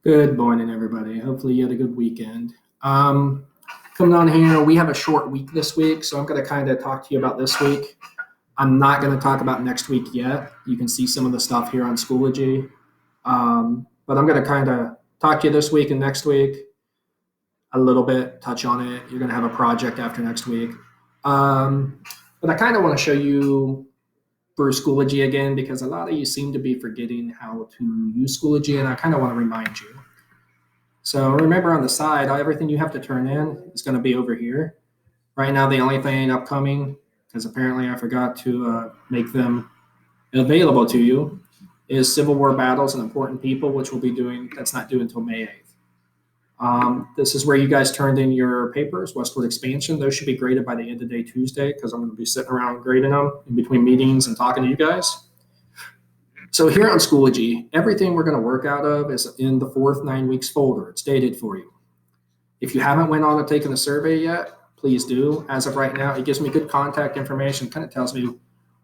Good morning, everybody. Hopefully, you had a good weekend. Coming on here, we have a short week this week, so I'm going to kind of talk to you about this week. I'm not going to talk about next week yet. You can see some of the stuff here on Schoology. But I'm going to kind of talk to you this week and next week a little bit, touch on it. You're going to have a project after next week. But I kind of want to show you through Schoology again because a lot of you seem to be forgetting how to use Schoology, and I kind of want to remind you. So remember on the side, everything you have to turn in is going to be over here. Right now, the only thing upcoming, because apparently I forgot to make them available to you, is Civil War battles and important people, which we'll be doing. That's not due until May 8th. This is where you guys turned in your papers, Westward Expansion. Those should be graded by the end of day Tuesday because I'm going to be sitting around grading them in between meetings and talking to you guys. So here on Schoology, everything we're going to work out of is in the fourth 9 weeks folder. It's dated for you. If you haven't went on and taken the survey yet, please do. As of right now, it gives me good contact information, kind of tells me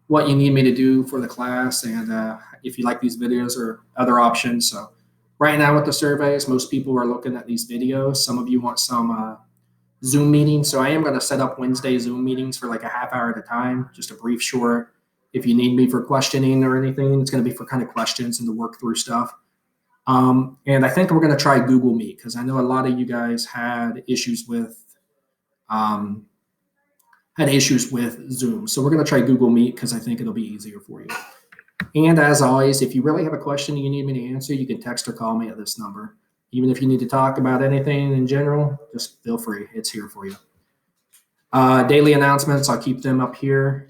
what you need me to do for the class and if you like these videos or other options. So right now with the surveys, most people are looking at these videos. Some of you want some Zoom meetings. So I am going to set up Wednesday Zoom meetings for like a half hour at a time, just a brief short. If you need me for questioning or anything, it's going to be for kind of questions and to work through stuff. And I think we're going to try Google Meet because I know a lot of you guys had issues with Zoom. So we're going to try Google Meet because I think it'll be easier for you. And as always, if you really have a question you need me to answer, you can text or call me at this number. Even if you need to talk about anything in general, just feel free. It's here for you. Daily announcements, I'll keep them up here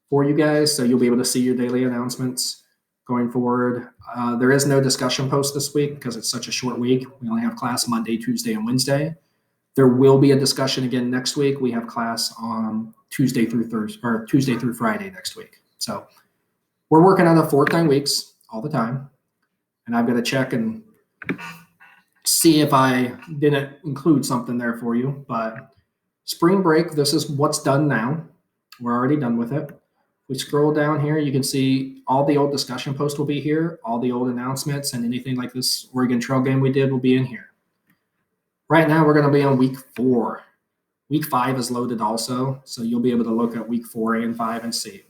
for you guys, so you'll be able to see your daily announcements going forward. There is no discussion post this week because it's such a short week. We only have class Monday, Tuesday, and Wednesday. There will be a discussion again next week. We have class on Tuesday through Friday next week. So we're working on the 4th 9 weeks all the time, and I've got to check and see if I didn't include something there for you. But spring break, this is what's done now. We're already done with it. We scroll down here, you can see all the old discussion posts will be here. All the old announcements and anything like this Oregon Trail game we did will be in here. Right now, we're going to be on week 4. Week 5 is loaded also, so you'll be able to look at week 4 and 5 and see.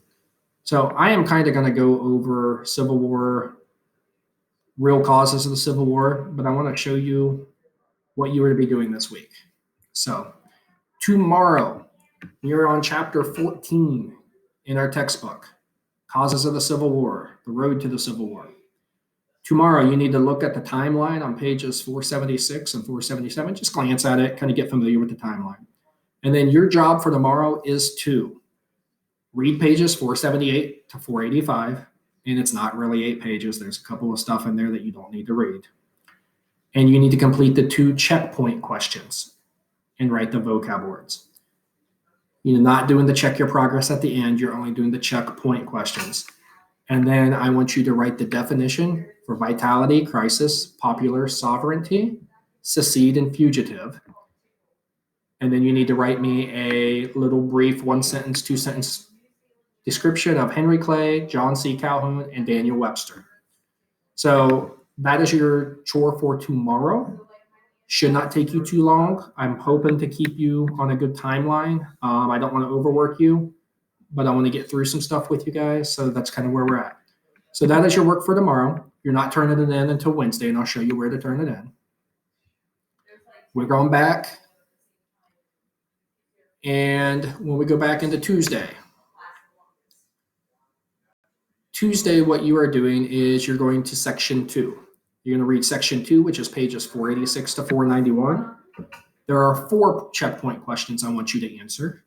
So I am kind of going to go over Civil War, real causes of the Civil War, but I want to show you what you are to be doing this week. So tomorrow, we are on chapter 14 in our textbook, Causes of the Civil War, The Road to the Civil War. Tomorrow, you need to look at the timeline on pages 476 and 477. Just glance at it, kind of get familiar with the timeline. And then your job for tomorrow is to read pages 478 to 485. And it's not really 8 pages. There's a couple of stuff in there that you don't need to read. And you need to complete the 2 checkpoint questions and write the vocab words. You're not doing the check your progress at the end. You're only doing the checkpoint questions. And then I want you to write the definition for vitality, crisis, popular, sovereignty, secede, and fugitive. And then you need to write me a little brief 1-sentence, 2-sentence description of Henry Clay, John C. Calhoun, and Daniel Webster. So that is your chore for tomorrow. Should not take you too long. I'm hoping to keep you on a good timeline. I don't want to overwork you, but I want to get through some stuff with you guys. So that's kind of where we're at. So that is your work for tomorrow. You're not turning it in until Wednesday, and I'll show you where to turn it in. We're going back. And when we go back into Tuesday, what you are doing is you're going to section 2. You're going to read section 2, which is pages 486 to 491. There are 4 checkpoint questions I want you to answer.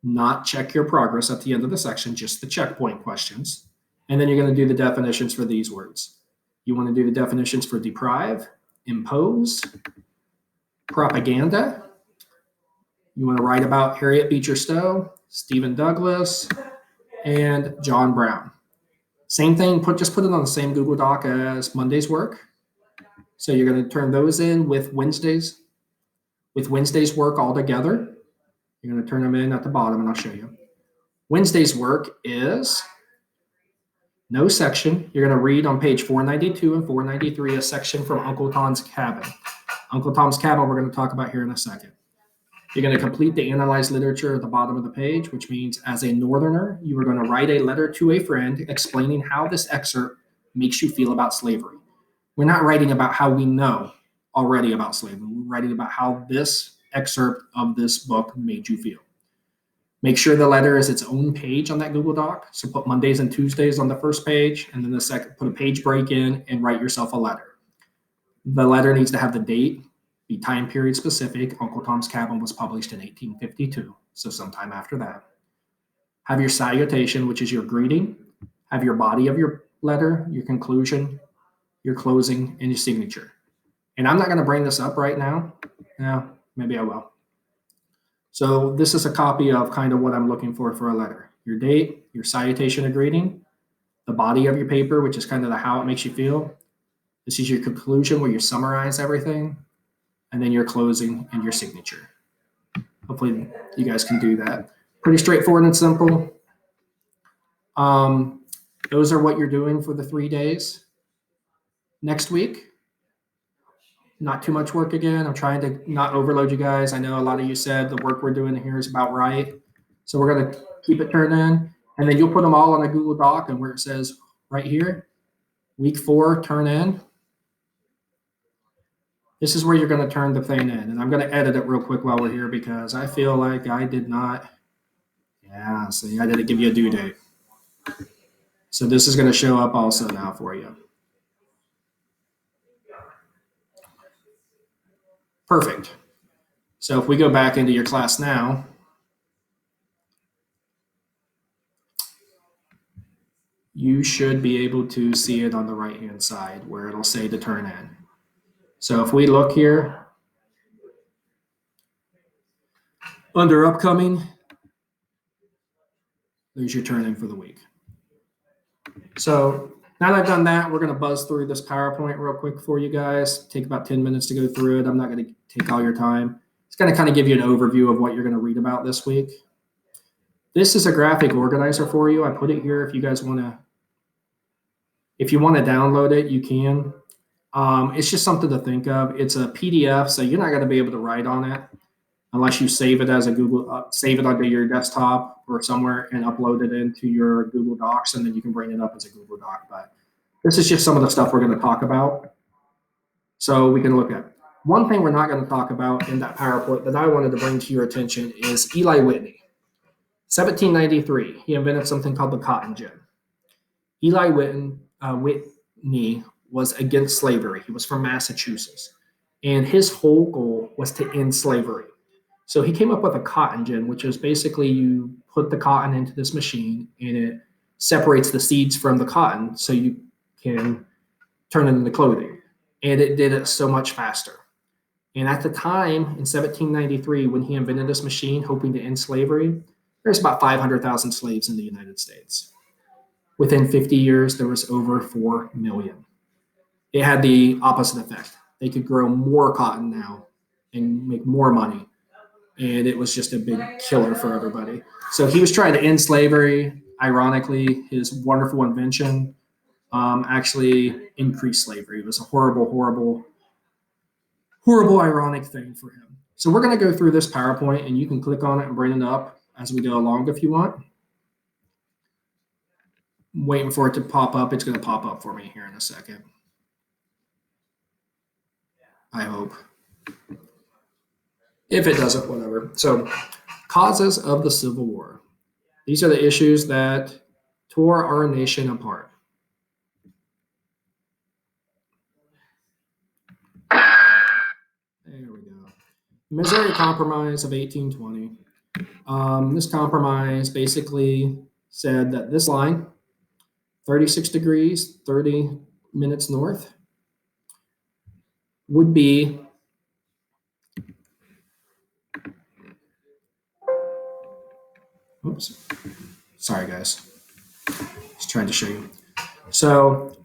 Not check your progress at the end of the section, just the checkpoint questions. And then you're going to do the definitions for these words. You want to do the definitions for deprive, impose, propaganda. You want to write about Harriet Beecher Stowe, Stephen Douglas, and John Brown. Same thing, just put it on the same Google Doc as Monday's work. So you're going to turn those in with Wednesday's work all together. You're going to turn them in at the bottom, and I'll show you. Wednesday's work is No section. You're going to read on page 492 and 493 a section from Uncle Tom's Cabin. Uncle Tom's Cabin we're going to talk about here in a second. You're going to complete the analyzed literature at the bottom of the page, which means as a Northerner, you are going to write a letter to a friend explaining how this excerpt makes you feel about slavery. We're not writing about how we know already about slavery. We're writing about how this excerpt of this book made you feel. Make sure the letter is its own page on that Google Doc. So put Mondays and Tuesdays on the first page, and then the second, put a page break in and write yourself a letter. The letter needs to have the date, be time period specific. Uncle Tom's Cabin was published in 1852, so sometime after that. Have your salutation, which is your greeting. Have your body of your letter, your conclusion, your closing, and your signature. And I'm not going to bring this up right now. No, maybe I will. So this is a copy of kind of what I'm looking for a letter. Your date, your salutation or greeting, the body of your paper, which is kind of the how it makes you feel. This is your conclusion where you summarize everything, and then your closing and your signature. Hopefully you guys can do that. Pretty straightforward and simple. Those are what you're doing for the 3 days. Next week, not too much work again. I'm trying to not overload you guys. I know a lot of you said the work we're doing here is about right. So we're going to keep it turned in. And then you'll put them all on a Google Doc, and where it says right here, week 4, turn in. This is where you're going to turn the thing in. And I'm going to edit it real quick while we're here because I feel like I did not. Yeah, see, I didn't give you a due date. So this is going to show up also now for you. Perfect. So if we go back into your class now, you should be able to see it on the right-hand side where it'll say to turn in. So if we look here, under upcoming, there's your turn in for the week. So now that I've done that, we're going to buzz through this PowerPoint real quick for you guys. Take about 10 minutes to go through it. I'm not going to take all your time. It's going to kind of give you an overview of what you're going to read about this week. This is a graphic organizer for you. I put it here if you guys want to. If you want to download it, you can. It's just something to think of. It's a PDF, so you're not going to be able to write on it unless you save it as a Google, save it onto your desktop or somewhere and upload it into your Google Docs, and then you can bring it up as a Google Doc. But this is just some of the stuff we're going to talk about. So we can look at. One thing we're not going to talk about in that PowerPoint that I wanted to bring to your attention is Eli Whitney. 1793, he invented something called the cotton gin. Eli Whitney was against slavery. He was from Massachusetts. And his whole goal was to end slavery. So he came up with a cotton gin, which is basically you put the cotton into this machine and it separates the seeds from the cotton so you can turn it into clothing. And it did it so much faster. And at the time, in 1793, when he invented this machine, hoping to end slavery, there's about 500,000 slaves in the United States. Within 50 years, there was over 4 million. It had the opposite effect. They could grow more cotton now and make more money. And it was just a big killer for everybody. So he was trying to end slavery. Ironically, his wonderful invention actually increased slavery. It was a horrible, ironic thing for him. So we're going to go through this PowerPoint, and you can click on it and bring it up as we go along if you want. I'm waiting for it to pop up. It's going to pop up for me here in a second. I hope. If it doesn't, whatever. So, causes of the Civil War. These are the issues that tore our nation apart. There we go. Missouri Compromise of 1820. This compromise basically said that this line, 36 degrees, 30 minutes north, would be oops. Sorry, guys. Just trying to show you. So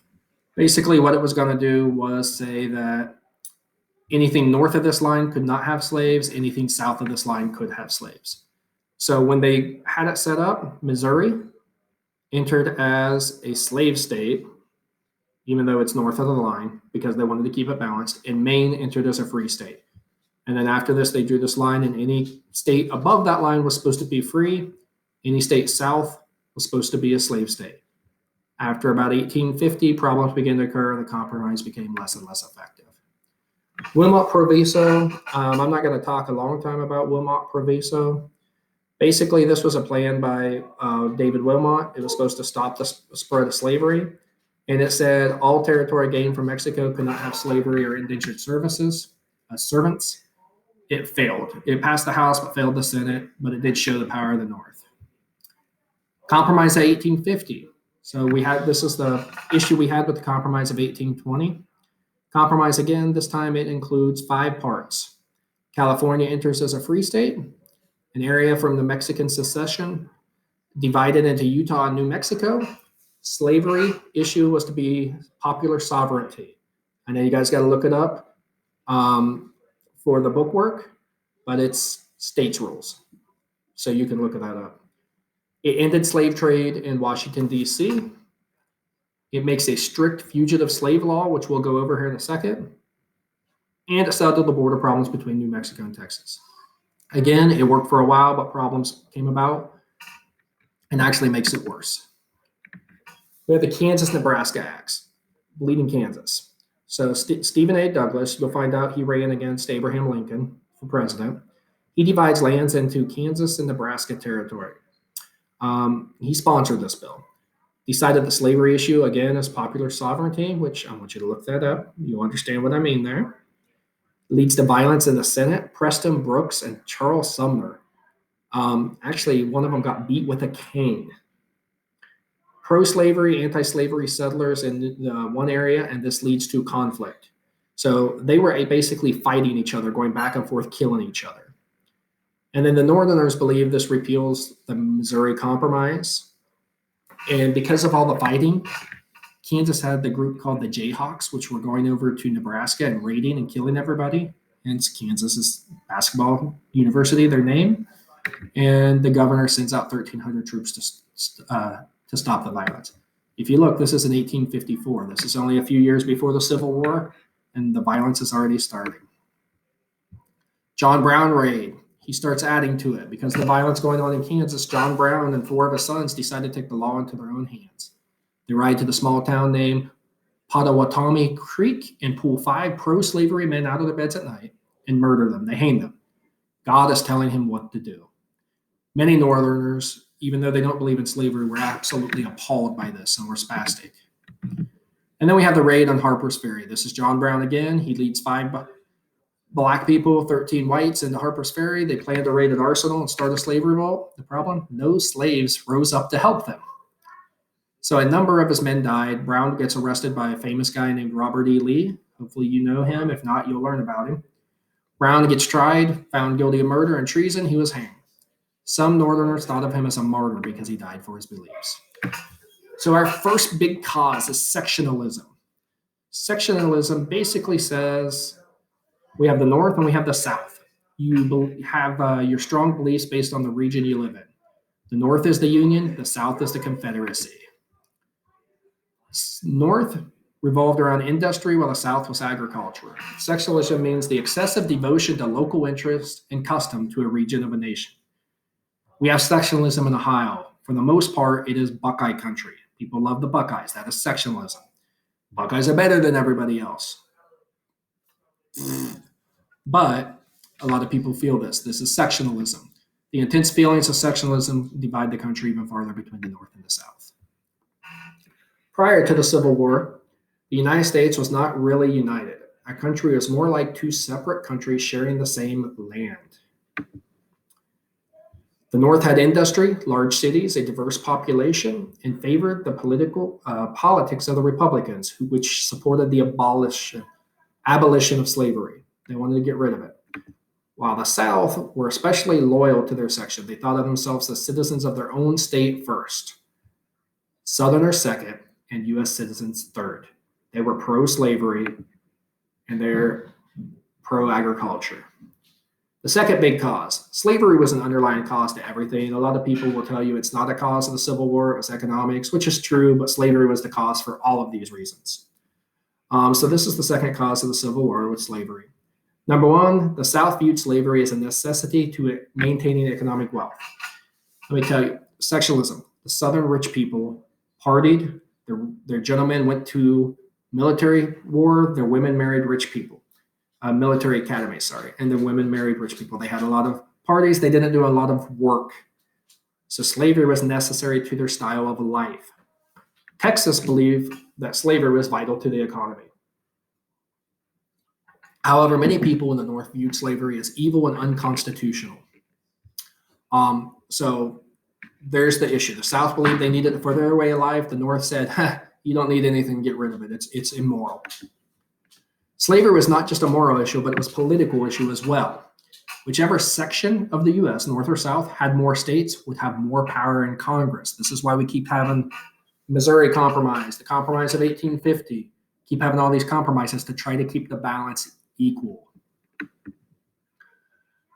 basically what it was going to do was say that anything north of this line could not have slaves. Anything south of this line could have slaves. So when they had it set up, Missouri entered as a slave state, even though it's north of the line, because they wanted to keep it balanced, and Maine entered as a free state. And then after this, they drew this line, and any state above that line was supposed to be free. Any state south was supposed to be a slave state. After about 1850, problems began to occur, and the compromise became less and less effective. Wilmot Proviso, I'm not going to talk a long time about Wilmot Proviso. Basically, this was a plan by David Wilmot. It was supposed to stop the spread of slavery. And it said all territory gained from Mexico could not have slavery or indentured servants. It failed. It passed the House, but failed the Senate, but it did show the power of the North. Compromise of 1850. So this is the issue we had with the Compromise of 1820. Compromise, again, this time it includes 5 parts. California enters as a free state, an area from the Mexican secession divided into Utah and New Mexico. Slavery issue was to be popular sovereignty. I know you guys got to look it up for the bookwork, but it's states rules. So you can look that up. It ended slave trade in Washington, D.C. It makes a strict fugitive slave law, which we'll go over here in a second. And it settled the border problems between New Mexico and Texas. Again, it worked for a while, but problems came about and actually makes it worse. We have the Kansas-Nebraska Acts, Bleeding Kansas. So Stephen A. Douglas, you'll find out he ran against Abraham Lincoln for president. He divides lands into Kansas and Nebraska territory. He sponsored this bill. Decided the slavery issue, again, is popular sovereignty, which I want you to look that up. You'll understand what I mean there. Leads to violence in the Senate. Preston Brooks and Charles Sumner. Actually, one of them got beat with a cane. Pro-slavery, anti-slavery settlers in one area, and this leads to conflict. So they were basically fighting each other, going back and forth, killing each other. And then the Northerners believe this repeals the Missouri Compromise. And because of all the fighting, Kansas had the group called the Jayhawks, which were going over to Nebraska and raiding and killing everybody. Hence, Kansas's basketball university, their name. And the governor sends out 1,300 troops to stop the violence. If you look, this is in 1854. This is only a few years before the Civil War, and the violence is already starting. John Brown raid. He starts adding to it. Because of the violence going on in Kansas, John Brown and 4 of his sons decide to take the law into their own hands. They ride to the small town named Pottawatomie Creek and pull 5 pro-slavery men out of their beds at night and murder them. They hang them. God is telling him what to do. Many Northerners, even though they don't believe in slavery, were absolutely appalled by this and were spastic. And then we have the raid on Harper's Ferry. This is John Brown again. He leads 5 black people, 13 whites into Harper's Ferry. They plan to raid an arsenal and start a slave revolt. The problem? No slaves rose up to help them. So a number of his men died. Brown gets arrested by a famous guy named Robert E. Lee. Hopefully you know him. If not, you'll learn about him. Brown gets tried, found guilty of murder and treason. He was hanged. Some Northerners thought of him as a martyr because he died for his beliefs. So our first big cause is sectionalism. Sectionalism basically says we have the North and we have the South. You have your strong beliefs based on the region you live in. The North is the Union, the South is the Confederacy. North revolved around industry while the South was agriculture. Sectionalism means the excessive devotion to local interest and custom to a region of a nation. We have sectionalism in Ohio. For the most part, it is Buckeye country. People love the Buckeyes. That is sectionalism. Buckeyes are better than everybody else. But a lot of people feel this. This is sectionalism. The intense feelings of sectionalism divide the country even farther between the North and the South. Prior to the Civil War, the United States was not really united. Our country was more like 2 separate countries sharing the same land. The North had industry, large cities, a diverse population, and favored the politics of the Republicans, which supported the abolition of slavery. They wanted to get rid of it. While the South were especially loyal to their section. They thought of themselves as citizens of their own state first, Southerners second, and U.S. citizens third. They were pro-slavery, and they're pro-agriculture. The second big cause, slavery was an underlying cause to everything. A lot of people will tell you it's not a cause of the Civil War, it was economics, which is true, but slavery was the cause for all of these reasons. So this is the second cause of the Civil War with slavery. Number one, the South viewed slavery as a necessity to maintaining economic wealth. Let me tell you, sexualism. The Southern rich people partied, their gentlemen went to military war, their women married rich people. Military academy, and the women married rich people. They had a lot of parties. They didn't do a lot of work. So slavery was necessary to their style of life. Texas believed that slavery was vital to the economy. However, many people in the North viewed slavery as evil and unconstitutional. So there's the issue. The South believed they needed it for their way of life. The North said, you don't need anything, get rid of it. It's immoral. Slavery was not just a moral issue, but it was a political issue as well. Whichever section of the U.S., North or South, had more states would have more power in Congress. This is why we keep having Missouri Compromise, the Compromise of 1850, keep having all these compromises to try to keep the balance equal.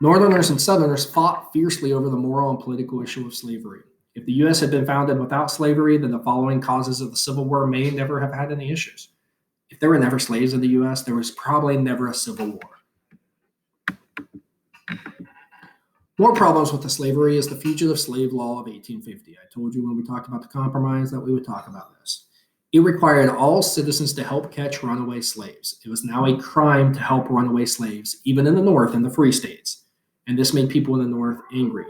Northerners and Southerners fought fiercely over the moral and political issue of slavery. If the U.S. had been founded without slavery, then the following causes of the Civil War may never have had any issues. If there were never slaves in the U.S., there was probably never a Civil War. More problems with the slavery is the Fugitive Slave Law of 1850. I told you when we talked about the compromise that we would talk about this. It required all citizens to help catch runaway slaves. It was now a crime to help runaway slaves, even in the North and the free states. And this made people in the North angry.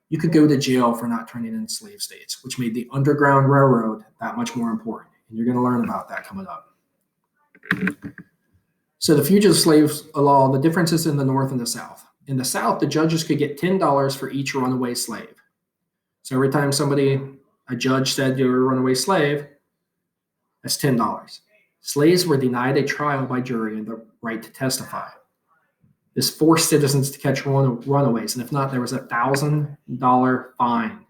You could go to jail for not turning in slave states, which made the Underground Railroad that much more important. And you're going to learn about that coming up. So the Fugitive Slave Law, the differences in the North and the South. In the South, the judges could get $10 for each runaway slave. So every time a judge said you're a runaway slave, that's $10. Slaves were denied a trial by jury and the right to testify. This forced citizens to catch runaways, and if not, there was a $1,000 fine.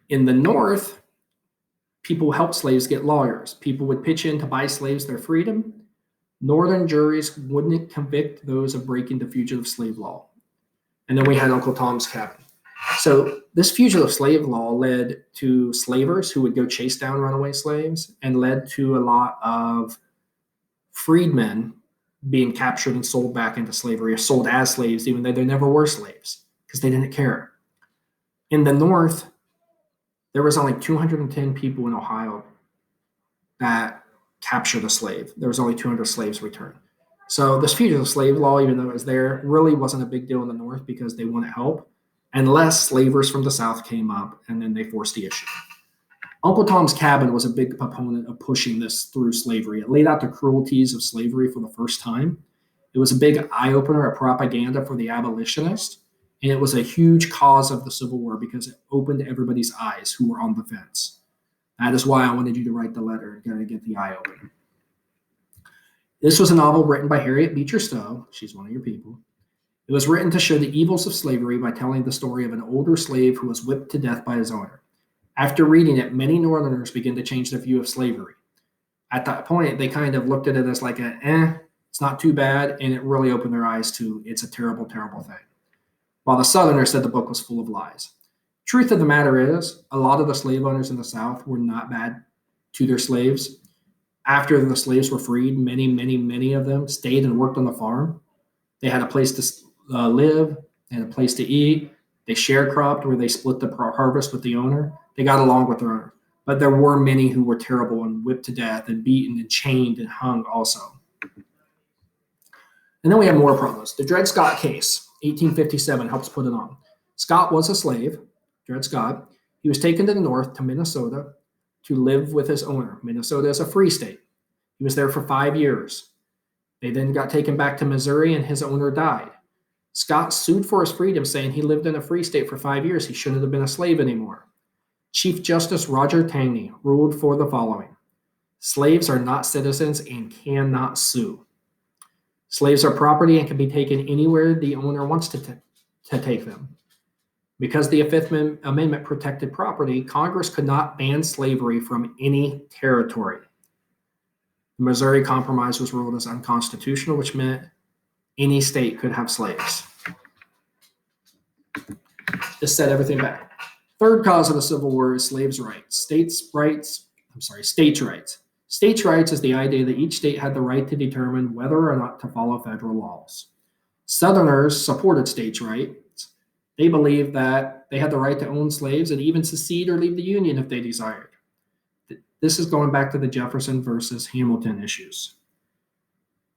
In the North, people helped slaves get lawyers. People would pitch in to buy slaves their freedom. Northern juries wouldn't convict those of breaking the fugitive slave law. And then we had Uncle Tom's Cabin. So this fugitive slave law led to slavers who would go chase down runaway slaves and led to a lot of freedmen being captured and sold back into slavery or sold as slaves, even though they never were slaves because they didn't care. In the North, there was only 210 people in Ohio that captured a slave. There was only 200 slaves returned. So this fugitive slave law, even though it was there, really wasn't a big deal in the North because they wouldn't help unless slavers from the South came up and then they forced the issue. Uncle Tom's Cabin was a big proponent of pushing this through slavery. It laid out the cruelties of slavery for the first time. It was a big eye-opener, a propaganda for the abolitionists. And it was a huge cause of the Civil War because it opened everybody's eyes who were on the fence. That is why I wanted you to write the letter and to get the eye opener. This was a novel written by Harriet Beecher Stowe. She's one of your people. It was written to show the evils of slavery by telling the story of an older slave who was whipped to death by his owner. After reading it, many Northerners began to change their view of slavery. At that point, they kind of looked at it as like it's not too bad, and it really opened their eyes to it's a terrible, terrible thing. While the Southerners said the book was full of lies. Truth of the matter is, a lot of the slave owners in the South were not bad to their slaves. After the slaves were freed, many of them stayed and worked on the farm. They had a place to live, they had a place to eat. They sharecropped where they split the harvest with the owner. They got along with their owner. But there were many who were terrible and whipped to death and beaten and chained and hung also. And then we have more problems. The Dred Scott case, 1857, helps put it on. Scott was a slave, Dred Scott. He was taken to the north to Minnesota to live with his owner. Minnesota is a free state. He was there for 5 years. They then got taken back to Missouri and his owner died. Scott sued for his freedom, saying he lived in a free state for 5 years. He shouldn't have been a slave anymore. Chief Justice Roger Taney ruled for the following. Slaves are not citizens and cannot sue. Slaves are property and can be taken anywhere the owner wants to take them. Because the Fifth Amendment protected property, Congress could not ban slavery from any territory. The Missouri Compromise was ruled as unconstitutional, which meant any state could have slaves. This set everything back. Third cause of the Civil War is slaves' rights. States' rights. States' rights is the idea that each state had the right to determine whether or not to follow federal laws. Southerners supported states' rights. They believed that they had the right to own slaves and even secede or leave the Union if they desired. This is going back to the Jefferson versus Hamilton issues.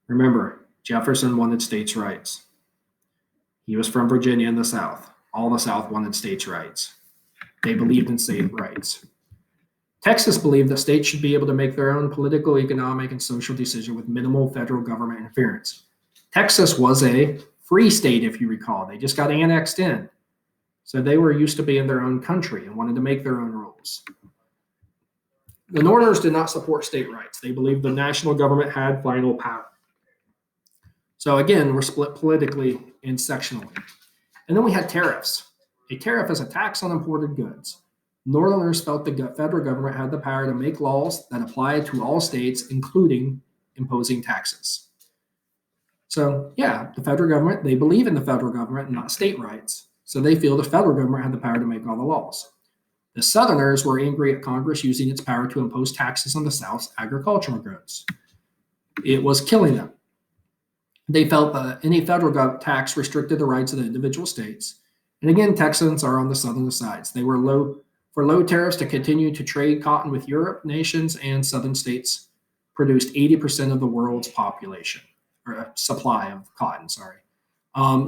Remember, Jefferson wanted states' rights. He was from Virginia in the South. All the South wanted states' rights. They believed in state rights. Texas believed that states should be able to make their own political, economic, and social decision with minimal federal government interference. Texas was a free state, if you recall. They just got annexed in. So they were used to being their own country and wanted to make their own rules. The Northerners did not support state rights. They believed the national government had final power. So again, we're split politically and sectionally. And then we had tariffs. A tariff is a tax on imported goods. Northerners felt the federal government had the power to make laws that applied to all states, including imposing taxes. So yeah, the federal government, they believe in the federal government and not state rights. So they feel the federal government had the power to make all the laws. The Southerners were angry at Congress using its power to impose taxes on the South's agricultural goods. It was killing them. They felt that any federal tax restricted the rights of the individual states. And again, Texans are on the Southern sides. They were for low tariffs to continue to trade cotton with Europe nations, and Southern states produced 80% of the world's population, or supply of cotton, sorry.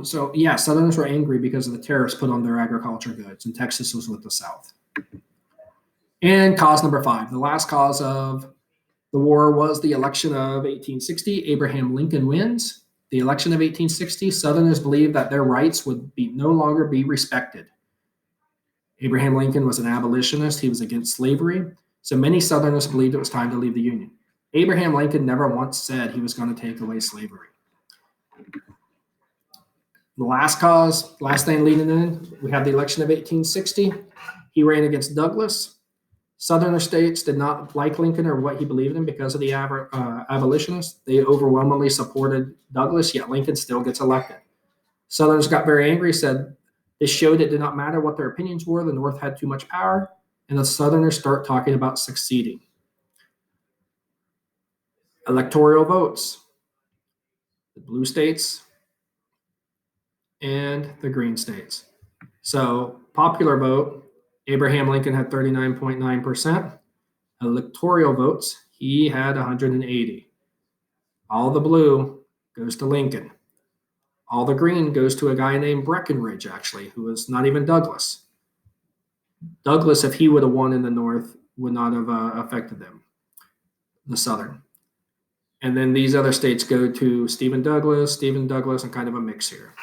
So yeah, Southerners were angry because of the tariffs put on their agriculture goods, and Texas was with the South. And cause number 5, the last cause of the war was the election of 1860. Abraham Lincoln wins. The election of 1860, Southerners believed that their rights would no longer be respected. Abraham Lincoln was an abolitionist. He was against slavery. So many Southerners believed it was time to leave the Union. Abraham Lincoln never once said he was going to take away slavery. The last thing leading in, we have the election of 1860. He ran against Douglas. Southern states did not like Lincoln or what he believed in because of the abolitionists. They overwhelmingly supported Douglas, yet Lincoln still gets elected. Southerners got very angry, said this showed it did not matter what their opinions were. The North had too much power, and the Southerners start talking about seceding. Electoral votes. The blue states and the green states. So popular vote, Abraham Lincoln had 39.9%. Electoral votes, he had 180. All the blue goes to Lincoln. All the green goes to a guy named Breckinridge, actually, who was not even Douglas. Douglas, if he would have won in the North, would not have affected them, the Southern. And then these other states go to Stephen Douglas, and kind of a mix here.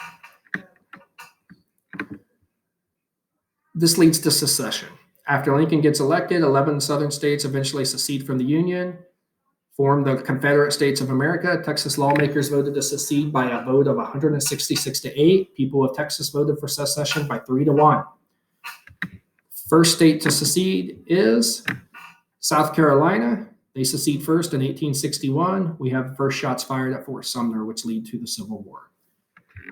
This leads to secession. After Lincoln gets elected, 11 Southern states eventually secede from the Union, form the Confederate States of America. Texas lawmakers voted to secede by a vote of 166 to 8. People of Texas voted for secession by 3-1. First state to secede is South Carolina. They secede first in 1861. We have the first shots fired at Fort Sumner, which lead to the Civil War.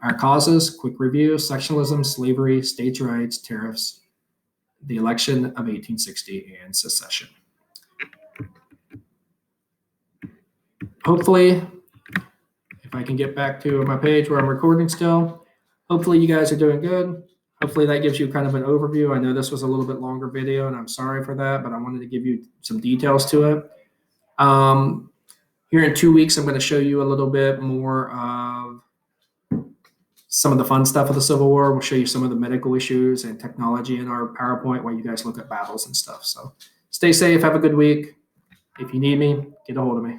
Our causes, quick review: sectionalism, slavery, states' rights, tariffs, the election of 1860, and secession. Hopefully, if I can get back to my page where I'm recording still, hopefully you guys are doing good. Hopefully that gives you kind of an overview. I know this was a little bit longer video, and I'm sorry for that, but I wanted to give you some details to it. Here in 2 weeks, I'm going to show you a little bit more of some of the fun stuff of the Civil War. We'll show you some of the medical issues and technology in our PowerPoint while you guys look at battles and stuff. So stay safe. Have a good week. If you need me, get a hold of me.